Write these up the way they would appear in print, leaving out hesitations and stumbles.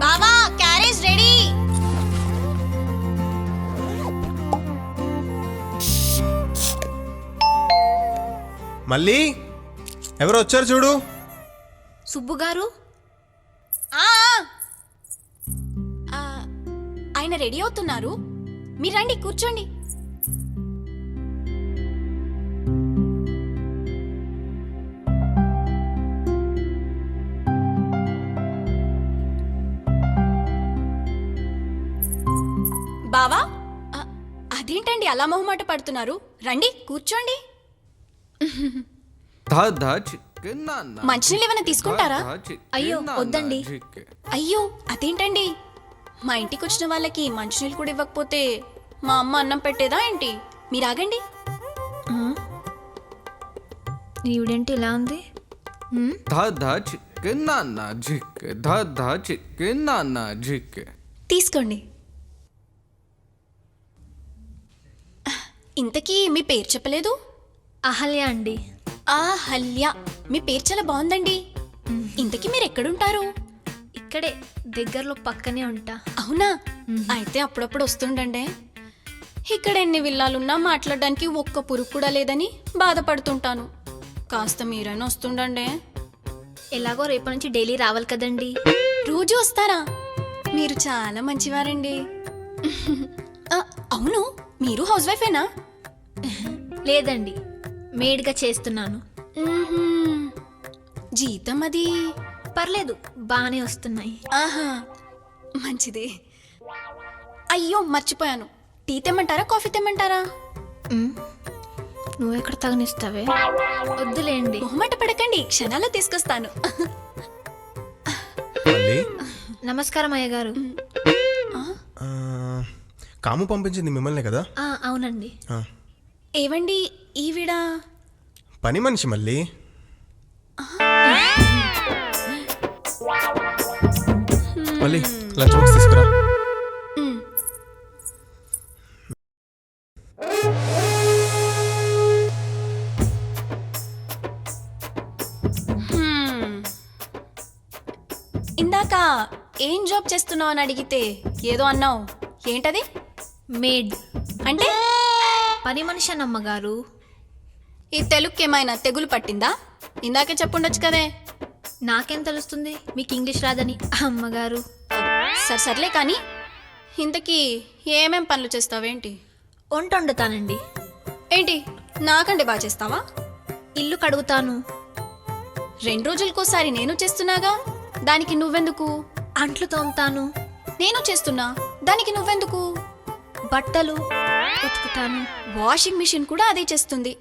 బావా carriage ready. మళ్ళీ ఎవరు వచ్చారు చూడు. సుబ్బు గారు ఆయన రెడీ అవుతున్నారు, మీరు రండి కూర్చోండి. బావా అదేంటండి అలా మొహమాట పడుతున్నారు, రండి కూర్చోండి. మంచినీళ్ళు ఏమైనా తీసుకుంటారా? అయ్యో వద్దండి. అయ్యో అదేంటండి, మా ఇంటికి వచ్చిన వాళ్ళకి మంచినీళ్ళు కూడా ఇవ్వకపోతే మా అమ్మ అన్నం పెట్టేదా ఏంటి? మీరు ఆగండి. ఈవిడేంటి ఇలా ఉంది? తీసుకోండి. ఇంతకీ మీ పేరు చెప్పలేదు? అహల్య అండి. అహల్య, మీ పేరు చాలా బాగుందండి. ఇంతకీ మీరు ఎక్కడుంటారు? ఇక్కడే దగ్గరలో పక్కనే ఉంటా. అవునా, అయితే అప్పుడప్పుడు వస్తుండండి. ఇక్కడ ఎన్ని విల్లాలున్నా మాట్లాడడానికి ఒక్క పురుగు కూడా లేదని బాధపడుతుంటాను. కాస్త మీరైనా వస్తుండండి. ఎలాగో రేపటి నుంచి డైలీ రావాలి కదండి. రోజు వస్తారా? మీరు చాలా మంచివారండి. అవును, మీరు హౌస్ వైఫేనా? లేదండి, మేడ్గా చేస్తున్నాను. జీతం అది పర్లేదు, బాగానే వస్తున్నాయి. ఆహా, మంచిది. అయ్యో మర్చిపోయాను, టీ తెమ్మంటారా కాఫీ తెమ్మంటారా? నువ్వెక్కడ తగనిస్తావే? వద్దులేండి. మొహమాట పడకండి, క్షణాల్లో తీసుకొస్తాను. నమస్కారం అయ్య గారు. కాము పంపించింది మిమ్మల్ని కదా? అవునండి. ఏవండి ఈవిడ పని మనిషి మళ్ళీ. మళ్ళీ లంచ్ బాక్స్ తీసుకురా. ఇందాక ఏం జాబ్ చేస్తున్నావు అని అడిగితే ఏదో అన్నావు, ఏంటది? మేడ్ అంటే పని మనిషి అమ్మగారు. ఈ తెలుగుకేమైనా తెగులు పట్టిందా? ఇందాకే చెప్పుండొచ్చు కదే. నాకేం తెలుస్తుంది మీకు ఇంగ్లీష్ రాదని అమ్మగారు. సర్లే కానీ ఇంతకీ ఏమేం పనులు చేస్తావేంటి? వంట వండుతానండి. ఏంటి నాకంటే బాగా చేస్తావా? ఇల్లు కడుగుతాను. 2 రోజులకోసారి నేను చేస్తున్నాగా, దానికి నువ్వెందుకు? అంట్లు తోముతాను. నేను చేస్తున్నా, దానికి నువ్వెందుకు? బట్టలు ఉతుకుతాను. వాషింగ్ మిషన్ కూడా అదే చేస్తుంది,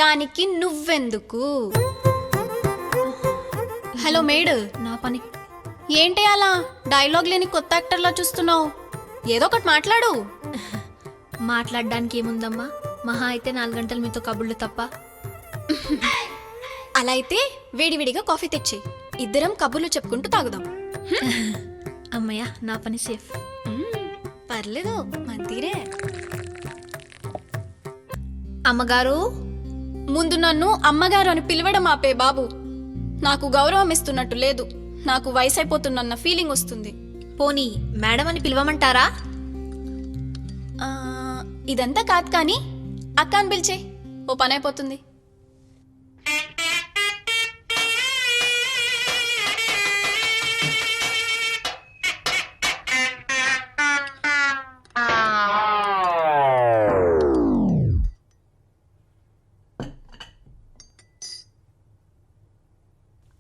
దానికి నువ్వెందుకు? హలో మేడ్, నా పని ఏంటి అలా డైలాగ్ లేని కొత్త యాక్టర్లా చూస్తున్నావు? ఏదో ఒకటి మాట్లాడు. మాట్లాడడానికి ఏముందమ్మా, మహా అయితే 4 గంటలు మీతో కబుర్లు తప్ప. అలా అయితే వేడివేడిగా కాఫీ తెచ్చి ఇద్దరం కబుర్లు చెప్పుకుంటూ తాగుదాం. అమ్మయ్య, నా పని సేఫ్. పర్లేదు మంతీరే. అమ్మగారు, ముందు నన్ను అమ్మగారు అని పిలవడం ఆపే బాబు. నాకు గౌరవం ఇస్తున్నట్టు లేదు, నాకు వయసు అయిపోతున్న ఫీలింగ్ వస్తుంది. పోనీ మేడం అని పిలవమంటారా? ఇదంతా కాదు కానీ అక్క అని పిలిచే, ఓ పని అయిపోతుంది.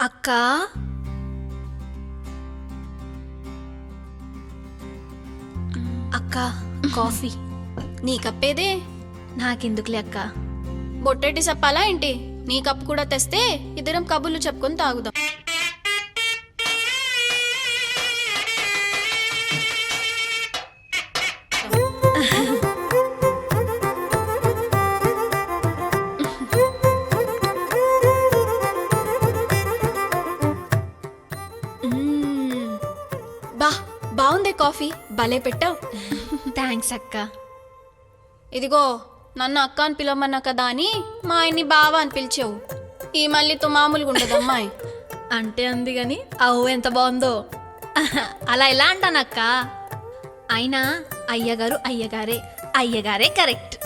అక్క, అక్క కాఫీ. నీ కప్పేదే? నాకెందుకులే అక్క. బొట్టెట్టి చెప్పాలా ఏంటి? నీ కప్పు కూడా తెస్తే ఇద్దరం కబుర్లు చెప్పుకొని తాగుదాం. బా బాగుందే కాఫీ భలే పెట్టావు. థ్యాంక్స్ అక్క. ఇదిగో నన్ను అక్క అని పిలవమన్నా కదా అని మా ఆయన్ని బావ అని పిలిచావు. ఈ మళ్ళీతో మామూలుగా ఉండదు అమ్మాయి. అంటే అంది గాని అవు ఎంత బాగుందో. అలా ఎలా అంటానక్క? అయినా అయ్యగారు అయ్యగారే, అయ్యగారే కరెక్ట్.